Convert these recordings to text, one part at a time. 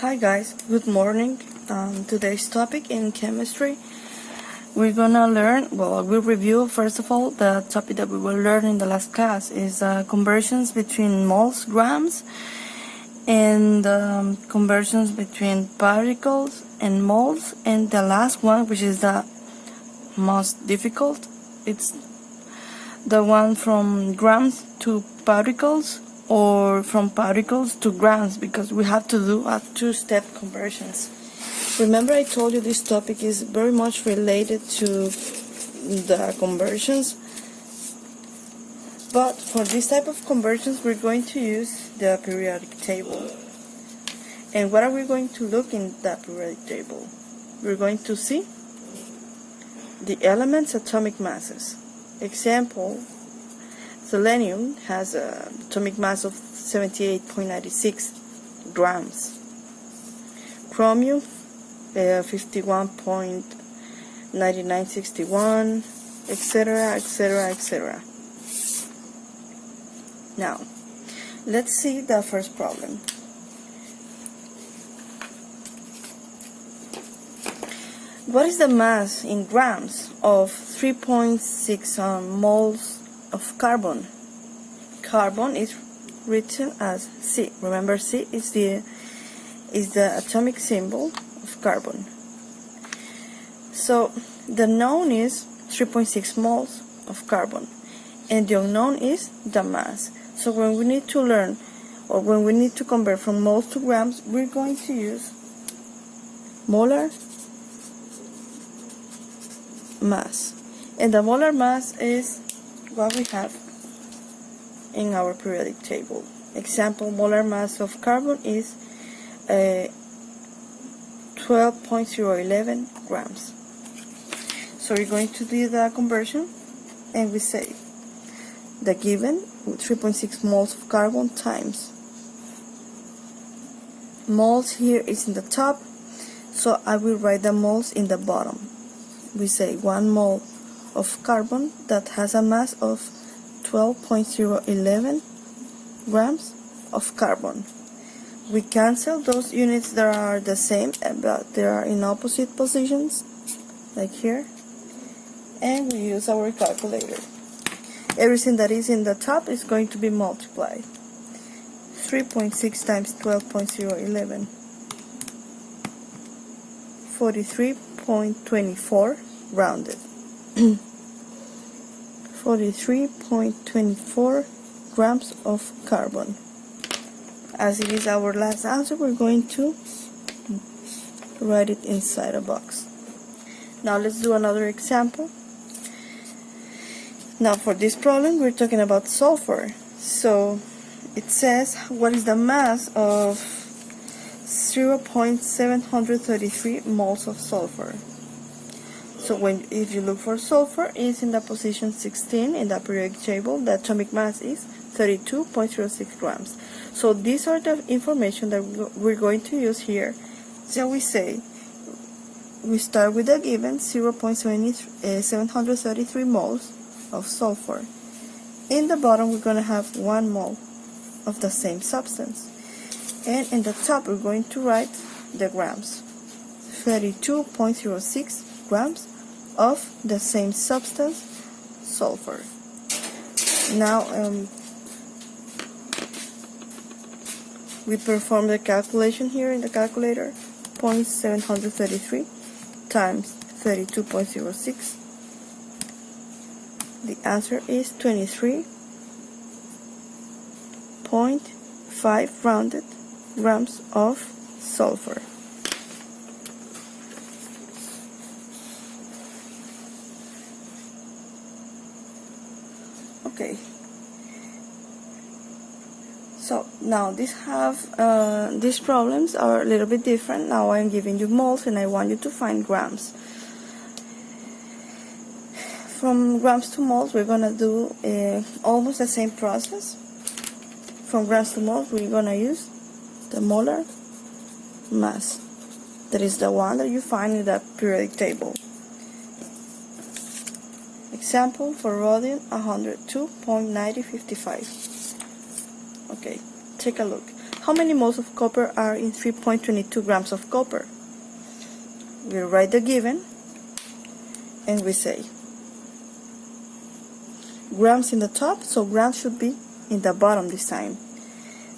Hi guys, good morning. Today's topic in chemistry, we're gonna learn, we'll review first of all the topic that we will learn in the last class is conversions between moles, grams, and conversions between particles and moles, and the last one, which is the most difficult, it's the one from grams to particles or from particles to grams, because we have to do a two-step conversions. Remember I told you this topic is very much related to the conversions, but for this type of conversions we're going to use the periodic table. And what are we going to look in that periodic table? We're going to see the elements' atomic masses. Example, selenium has an atomic mass of 78.96 grams. Chromium, 51.9961, etc., etc., etc. Now, let's see the first problem. What is the mass in grams of 3.6 moles of carbon? Carbon is written as C. Remember, C is the atomic symbol of carbon. So the known is 3.6 moles of carbon, and the unknown is the mass. So when we need to learn, or when we need to convert from moles to grams, we're going to use molar mass. And the molar mass is what we have in our periodic table. Example, molar mass of carbon is 12.011 grams. So we're going to do the conversion, and we say the given 3.6 moles of carbon times moles here is in the top, so I will write the moles in the bottom. We say 1 mole of carbon that has a mass of 12.011 grams of carbon. We cancel those units that are the same but they are in opposite positions, like here, and we use our calculator. Everything that is in the top is going to be multiplied. 3.6 times 12.011, 43.24 rounded. 43.24 grams of carbon. As it is our last answer, we're going to write it inside a box. Now let's do another example. Now for this problem we're talking about sulfur. So it says, what is the mass of 0.733 moles of sulfur? So if you look for sulfur, it's in the position 16 in the periodic table. The atomic mass is 32.06 grams. So these are the information that we're going to use here. So we say, we start with the given 0.733 moles of sulfur. In the bottom we're going to have 1 mole of the same substance. And in the top we're going to write the grams. 32.06 grams of the same substance, sulfur. Now we perform the calculation here in the calculator. 0.733 times 32.06. The answer is 23.5 rounded grams of sulfur. Okay, so now these problems are a little bit different. Now I'm giving you moles and I want you to find grams. From grams to moles we're gonna do almost the same process. From grams to moles we're gonna use the molar mass. That is the one that you find in the periodic table. Example, for rhodium, 102.9055. Okay, take a look. How many moles of copper are in 3.22 grams of copper? We write the given and we say grams in the top, so grams should be in the bottom this time.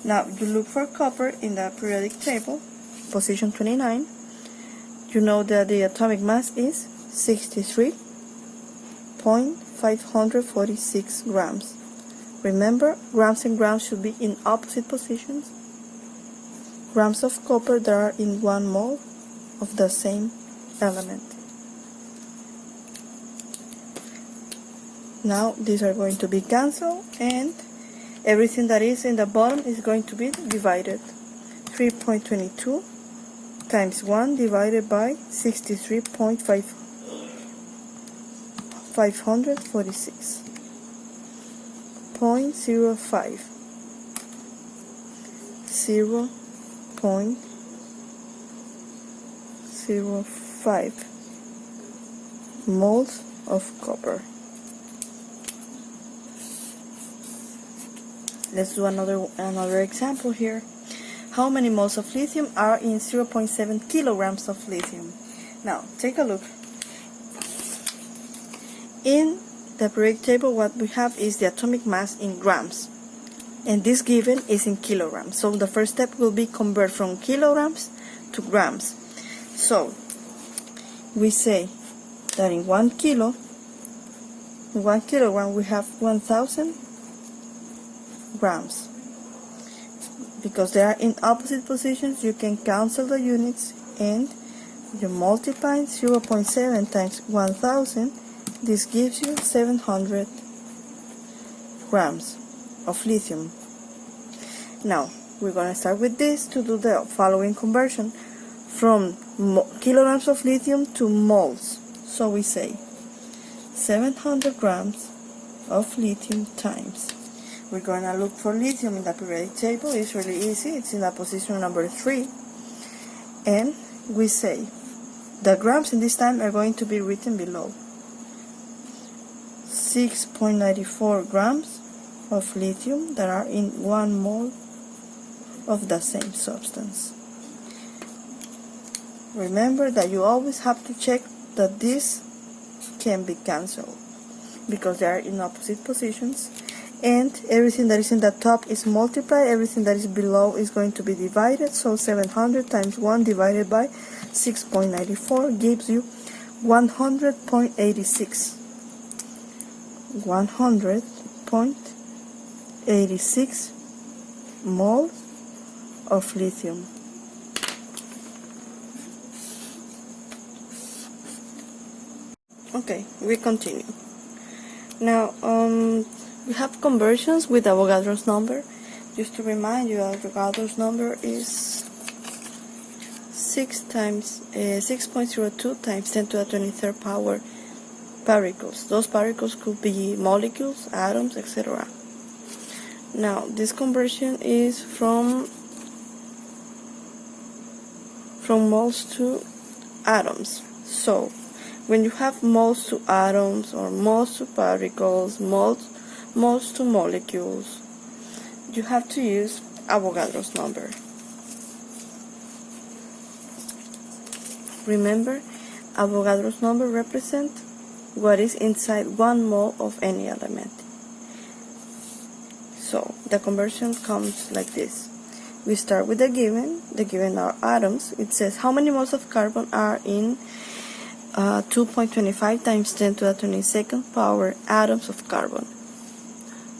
Now you look for copper in the periodic table, position 29. You know that the atomic mass is 63.546 grams. Remember, grams and grams should be in opposite positions. Grams of copper that are in 1 mole of the same element. Now these are going to be cancelled and everything that is in the bottom is going to be divided. 3.22 times 1 divided by 63.546. 0.05 0.05 moles of copper. Let's do another example here. How many moles of lithium are in 0.7 kilograms of lithium? Now, take a look. In the periodic table, what we have is the atomic mass in grams. And this given is in kilograms. So the first step will be convert from kilograms to grams. So, we say that in 1 kilogram, we have 1,000 grams. Because they are in opposite positions, you can cancel the units and you multiply 0.7 times 1,000. This gives you 700 grams of lithium. Now, we're going to start with this to do the following conversion from kilograms of lithium to moles. So we say 700 grams of lithium times. We're going to look for lithium in the periodic table. It's really easy. It's in the position number 3. And we say the grams in this time are going to be written below. 6.94 grams of lithium that are in 1 mole of the same substance. Remember that you always have to check that this can be cancelled because they are in opposite positions. And everything that is in the top is multiplied, everything that is below is going to be divided. So 700 times 1 divided by 6.94 gives you 100.86. 100.86 moles of lithium. Okay, we continue. Now, we have conversions with Avogadro's number. Just to remind you, Avogadro's number is 6.02 times 10 to the 23rd power particles. Those particles could be molecules, atoms, etc. Now, this conversion is from moles to atoms. So, when you have moles to atoms or moles to particles, moles to molecules, you have to use Avogadro's number. Remember, Avogadro's number represents what is inside 1 mole of any element. So the conversion comes like this. We start with the given are atoms. It says how many moles of carbon are in 2.25 times 10 to the 22nd power atoms of carbon.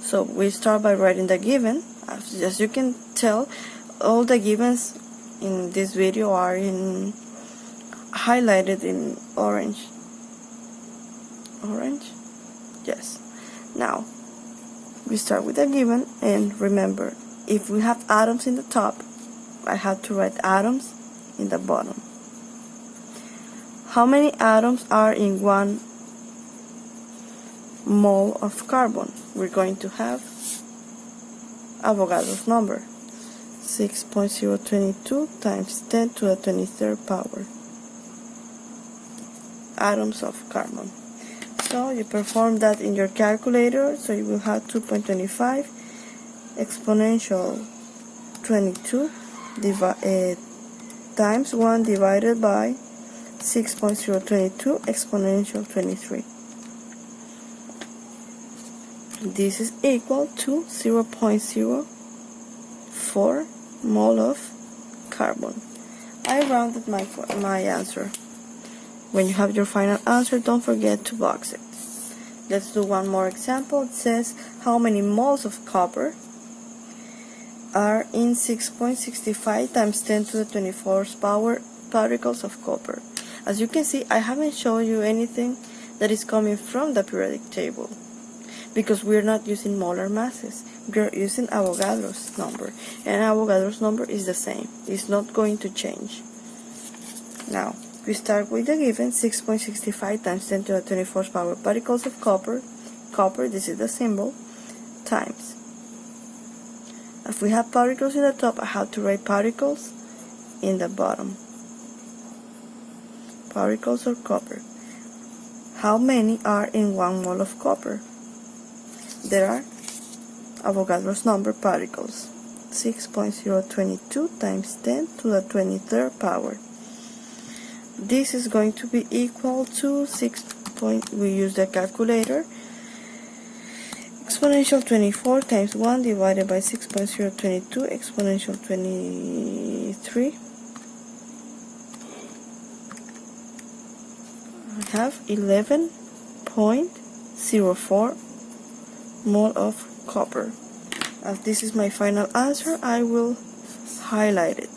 So we start by writing the given. As you can tell, all the givens in this video are highlighted in orange. Orange? Yes. Now, we start with the given, and remember, if we have atoms in the top, I have to write atoms in the bottom. How many atoms are in 1 mole of carbon? We're going to have Avogadro's number, 6.022 times 10 to the 23rd power atoms of carbon. So you perform that in your calculator, so you will have 2.25 exponential 22 times 1 divided by 6.022 exponential 23. This is equal to 0.04 mole of carbon. I rounded my answer. When you have your final answer, don't forget to box it. Let's do one more example. It says how many moles of copper are in 6.65 times 10 to the 24th power particles of copper. As you can see, I haven't shown you anything that is coming from the periodic table, because we're not using molar masses, we're using Avogadro's number, and Avogadro's number is the same, it's not going to change. Now, we start with the given 6.65 times 10 to the 24th power particles of copper, this is the symbol, times. If we have particles in the top, I have to write particles in the bottom. Particles of copper. How many are in 1 mole of copper? There are Avogadro's number particles, 6.022 times 10 to the 23rd power. This is going to be equal to we use the calculator, exponential 24 times 1 divided by 6.022 exponential 23. I have 11.04 mole of copper. As this is my final answer, I will highlight it.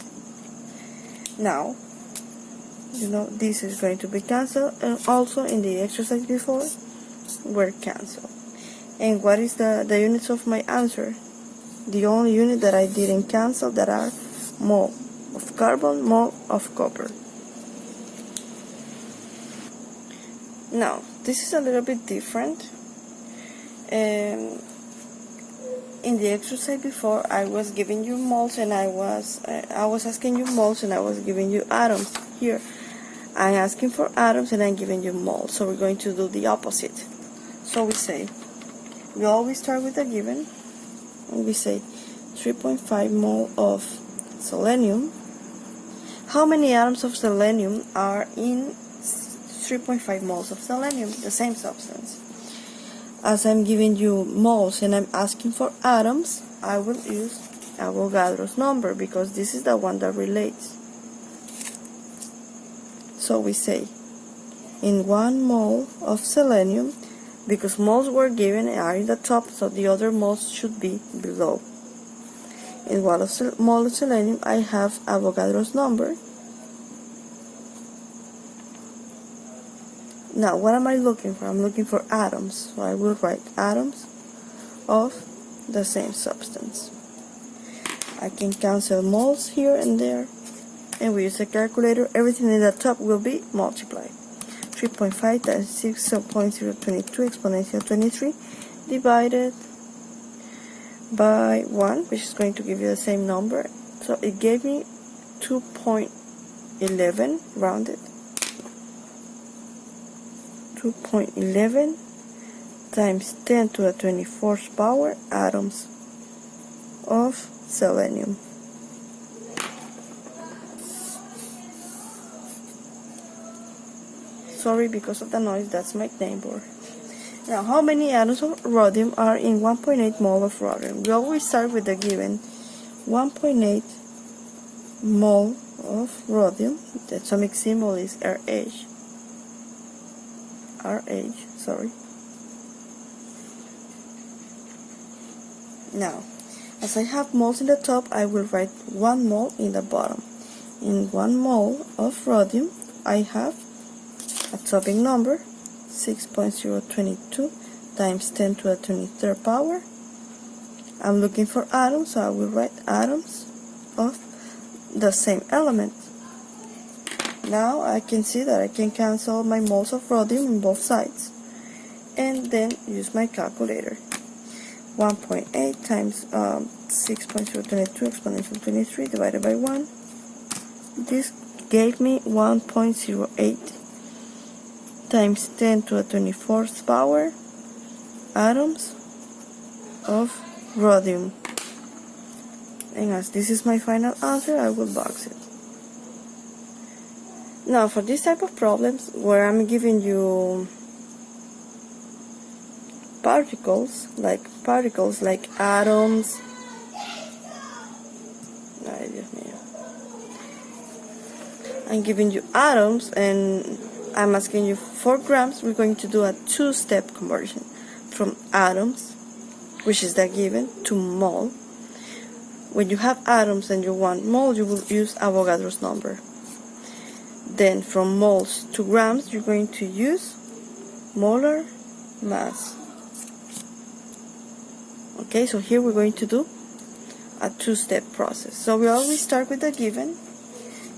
Now, this is going to be cancelled, and also in the exercise before were cancelled. And what is the units of my answer? The only unit that I didn't cancel that are mole of carbon, mole of copper. Now, this is a little bit different. In the exercise before, I was giving you moles, and I was asking you moles, and I was giving you atoms. Here, I'm asking for atoms, and I'm giving you moles. So we're going to do the opposite. So we always start with the given, and we say 3.5 mole of selenium. How many atoms of selenium are in 3.5 moles of selenium, the same substance? As I'm giving you moles and I'm asking for atoms, I will use Avogadro's number, because this is the one that relates. So we say in 1 mole of selenium, because moles were given and are in the top, so the other moles should be below. In 1 mole of selenium, I have Avogadro's number. Now, what am I looking for? I'm looking for atoms, so I will write atoms of the same substance. I can cancel moles here and there, and we use a calculator. Everything in the top will be multiplied. 3.5 times 6.022 exponential 23 divided by 1, which is going to give you the same number. So it gave me 2.11 rounded. 2.11 times 10 to the 24th power atoms of selenium. Sorry, because of the noise, that's my neighbor. Now, how many atoms of rhodium are in 1.8 mole of rhodium? We always start with the given 1.8 mole of rhodium. The atomic symbol is RH. Now, as I have moles in the top, I will write 1 mole in the bottom. In 1 mole of rhodium, I have atomic number 6.022 times 10 to the 23rd power. I'm looking for atoms, so I will write atoms of the same element. Now I can see that I can cancel my moles of rhodium on both sides, and then use my calculator. 1.8 times 6.022 exponential 23 divided by 1. This gave me 1.08 times 10 to the 24th power atoms of rhodium. And as this is my final answer, I will box it. Now for this type of problems where I'm giving you particles like atoms, I'm giving you atoms and I'm asking you 4 grams, we're going to do a 2-step conversion from atoms, which is the given, to mole. When you have atoms and you want mole, you will use Avogadro's number. Then from moles to grams, you're going to use molar mass. Okay, so here we're going to do a 2-step process. So we always start with the given,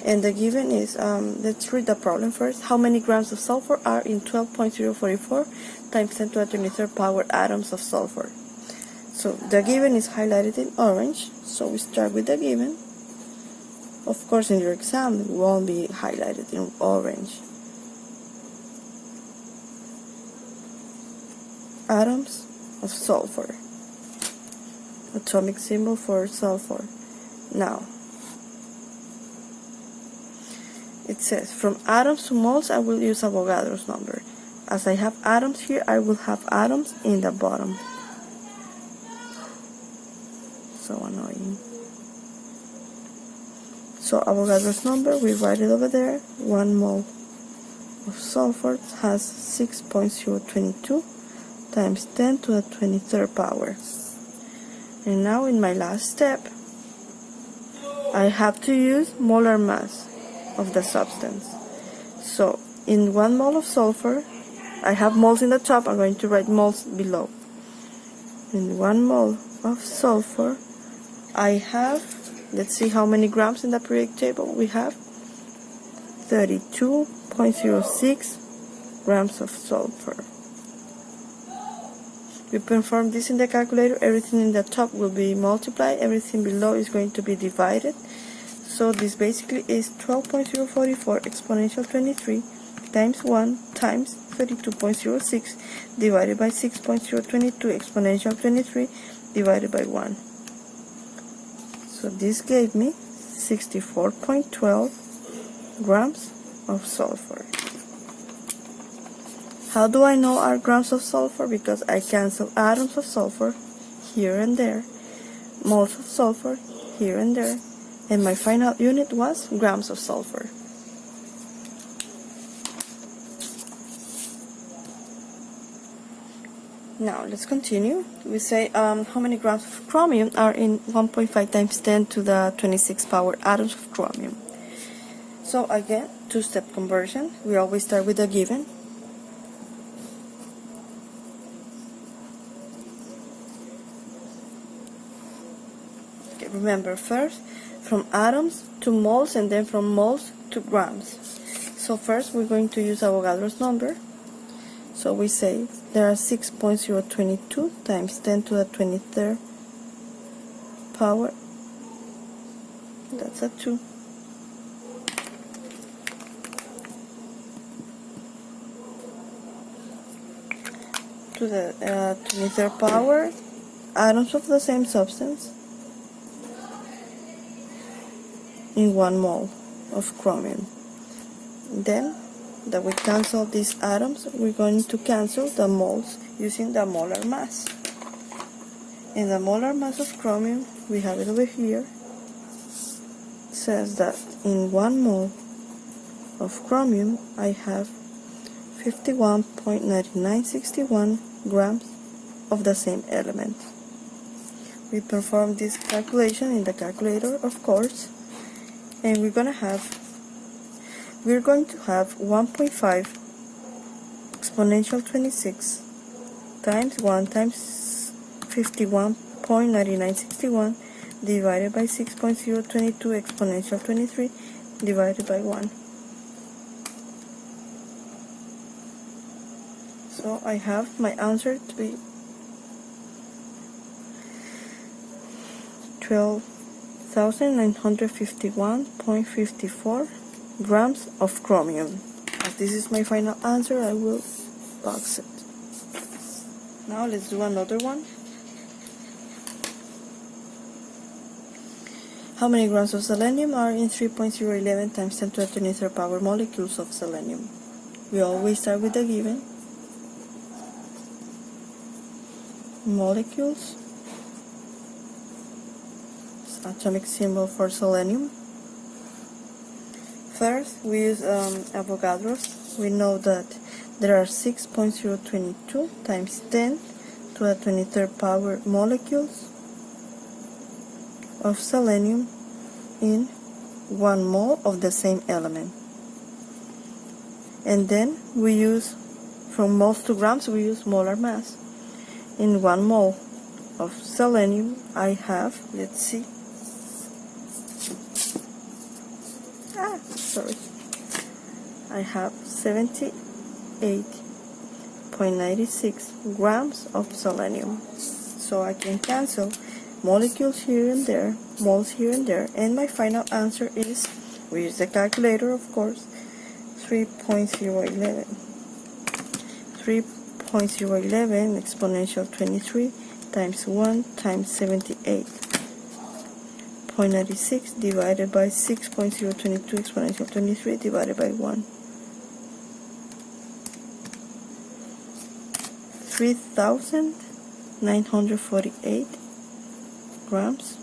and the given is, let's read the problem first. How many grams of sulfur are in 12.044 times 10 to the 23rd power atoms of sulfur? So the given is highlighted in orange, so we start with the given. Of course, in your exam, it won't be highlighted in orange. Atoms of sulfur. Atomic symbol for sulfur. Now, it says, from atoms to moles, I will use Avogadro's number. As I have atoms here, I will have atoms in the bottom. So annoying. So Avogadro's number, we write it over there. 1 mole of sulfur has 6.022 times 10 to the 23rd power. And now in my last step, I have to use molar mass of the substance. So in 1 mole of sulfur, I have moles in the top, I'm going to write moles below. In 1 mole of sulfur, I have, let's see how many grams in the periodic table. We have 32.06 grams of sulfur. We perform this in the calculator. Everything in the top will be multiplied, everything below is going to be divided. So this basically is 12.044 exponential 23 times 1 times 32.06 divided by 6.022 exponential 23 divided by 1. So this gave me 64.12 grams of sulfur. How do I know our grams of sulfur? Because I cancel atoms of sulfur here and there, moles of sulfur here and there, and my final unit was grams of sulfur. Now let's continue. We say how many grams of chromium are in 1.5 times 10 to the 26th power atoms of chromium. So again, 2-step conversion. We always start with the given. Okay, remember first from atoms to moles and then from moles to grams. So first we're going to use Avogadro's number. So we say there are 6.022 times 10 to the 23rd power, that's a 2. To the 23rd power, atoms of the same substance in 1 mole of chromium. Then that we cancel these atoms, we're going to cancel the moles using the molar mass. In the molar mass of chromium, we have it over here. It says that in 1 mole of chromium, I have 51.9961 grams of the same element. We perform this calculation in the calculator, of course, and we're going to have 1.5 exponential 26 times 1 times 51.9961 divided by 6.022 exponential 23 divided by 1. So I have my answer to be 12,951.54 grams of chromium. As this is my final answer, I will box it. Now let's do another one. How many grams of selenium are in 3.011 times 10 to the 23rd power molecules of selenium? We always start with the given. Molecules. It's atomic symbol for selenium. First, we use Avogadro's. We know that there are 6.022 times 10 to the 23rd power molecules of selenium in 1 mole of the same element. And then we use, from moles to grams, we use molar mass. In 1 mole of selenium, I have, let's see, I have 78.96 grams of selenium. So I can cancel molecules here and there, moles here and there, and my final answer is, we use the calculator of course, 3.011 exponential 23 times 1 times 78.96 divided by 6.022 exponential 23 divided by 1. 3,948 grams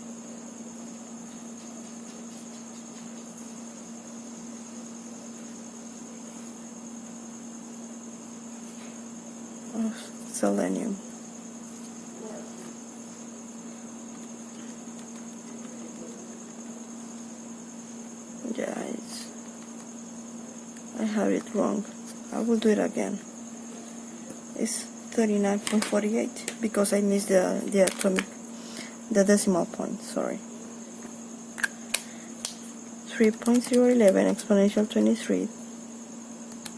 of selenium. Yeah, I have it wrong. I will do it again. It's 39.48 because I missed the decimal point, sorry. 3.011 exponential 23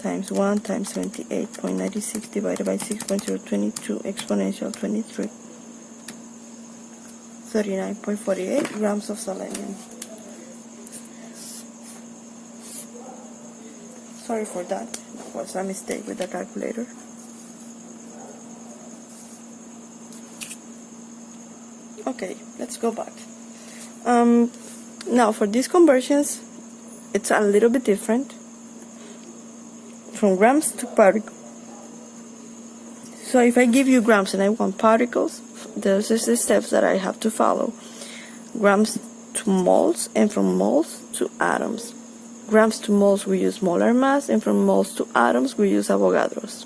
times 1 times 78.96 divided by 6.022 exponential 23. 39.48 grams of selenium. Sorry for that. That was a mistake with the calculator. Okay, let's go back. Now for these conversions, it's a little bit different from grams to particles. So if I give you grams and I want particles, those are the steps that I have to follow. Grams to moles, and from moles to atoms. Grams to moles we use molar mass, and from moles to atoms we use Avogadro's.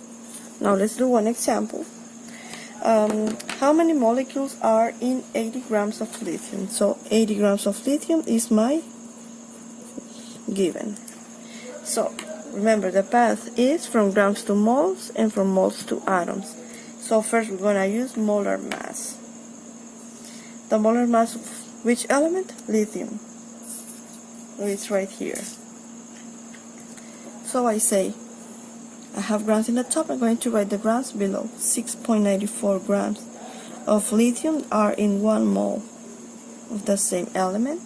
Now let's do one example. How many molecules are in 80 grams of lithium? So 80 grams of lithium is my given. So remember, the path is from grams to moles and from moles to atoms. So first we're going to use molar mass. The molar mass of which element? Lithium. So it's right here. So I say, I have grams in the top, I'm going to write the grams below. 6.94 grams of lithium are in 1 mole of the same element.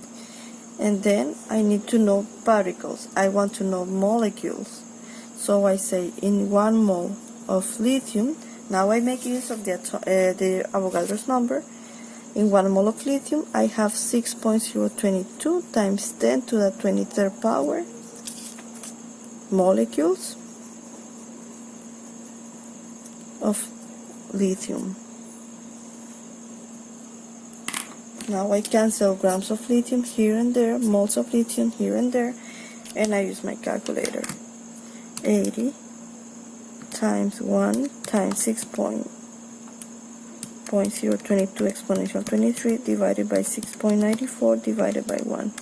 And then I need to know particles. I want to know molecules. So I say in 1 mole of lithium, now I make use of the Avogadro's number. In 1 mole of lithium, I have 6.022 times 10 to the 23rd power molecules of lithium. Now I cancel grams of lithium here and there, moles of lithium here and there, and I use my calculator. 80 times 1 times 6.022 exponential 23 divided by 6.94 divided by 1.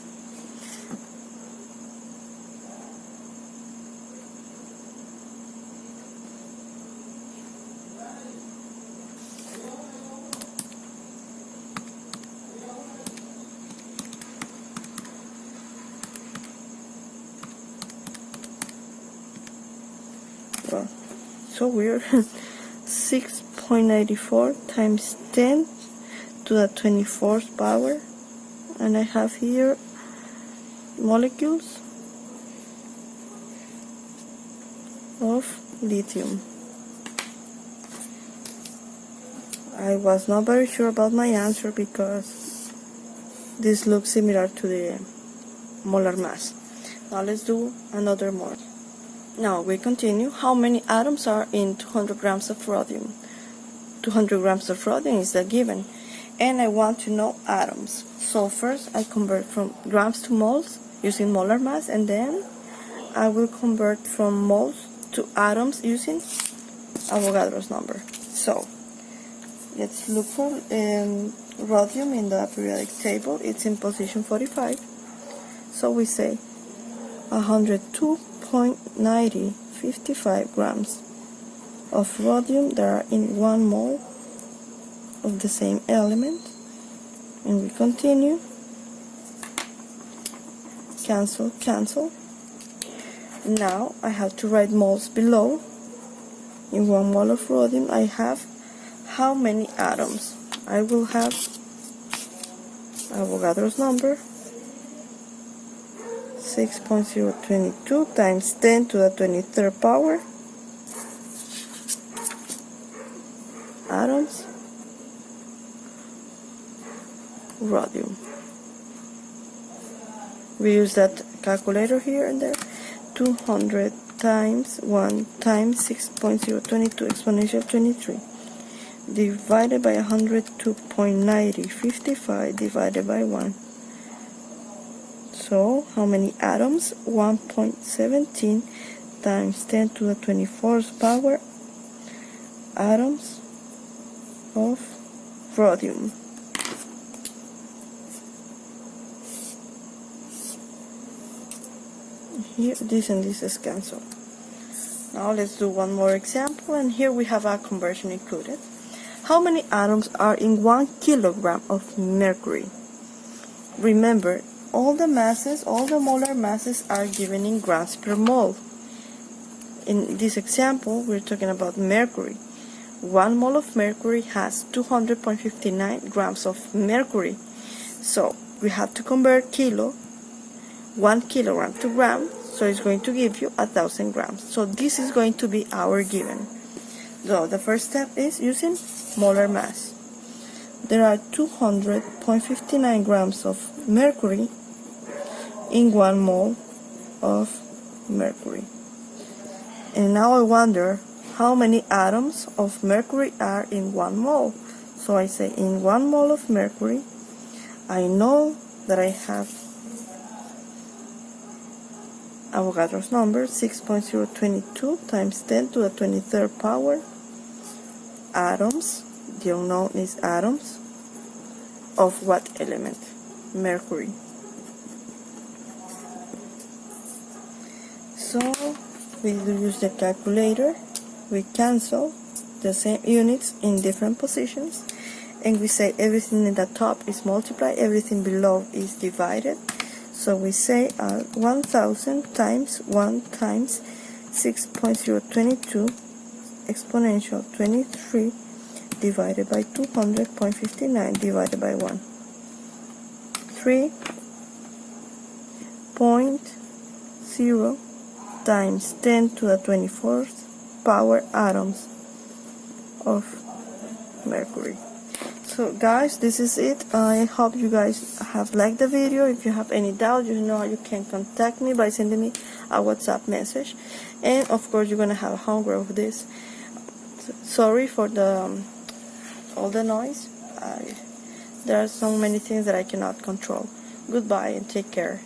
Well, so weird. 6.94 times 10 to the 24th power, and I have here molecules of lithium. I was not very sure about my answer because this looks similar to the molar mass. Now let's do another more. Now we continue. How many atoms are in 200 grams of rhodium? 200 grams of rhodium is the given, and I want to know atoms. So first I convert from grams to moles using molar mass, and then I will convert from moles to atoms using Avogadro's number. So let's look for rhodium in the periodic table. It's in position 45. So we say 102.9055 grams of rhodium that are in 1 mole of the same element. And we continue. Cancel, cancel. Now I have to write moles below. In 1 mole of rhodium I have how many atoms? I will have Avogadro's number, 6.022 times 10 to the 23rd power atoms rhodium. We use that calculator here and there. 200 times 1 times 6.022 exponential 23 divided by 102.9055 divided by 1. So how many atoms? 1.17 times 10 to the 24th power atoms of rhodium. Here, this and this is cancelled. Now let's do one more example, and here we have a conversion included. How many atoms are in 1 kilogram of mercury? Remember, all the molar masses are given in grams per mole. In this example, we're talking about mercury. 1 mole of mercury has 200.59 grams of mercury. So we have to convert 1 kilogram to gram, so it's going to give you 1,000 grams. So this is going to be our given. So the first step is using molar mass. There are 200.59 grams of mercury in 1 mole of mercury. And now I wonder how many atoms of mercury are in 1 mole. So I say in 1 mole of mercury, I know that I have Avogadro's number, 6.022 times 10 to the 23rd power atoms, the unknown is atoms, of what element? Mercury. So we use the calculator, we cancel the same units in different positions, and we say everything in the top is multiplied, everything below is divided. So we say 1,000 times 1 times 6.022 exponential 23 divided by 200.59 divided by 1. 3.0 times 10 to the 24th power atoms of mercury. So guys, this is it. I hope you guys have liked the video. If you have any doubt, you know you can contact me by sending me a WhatsApp message. And of course you're gonna have homework of this. Sorry for all the noise. There are so many things that I cannot control. Goodbye and take care.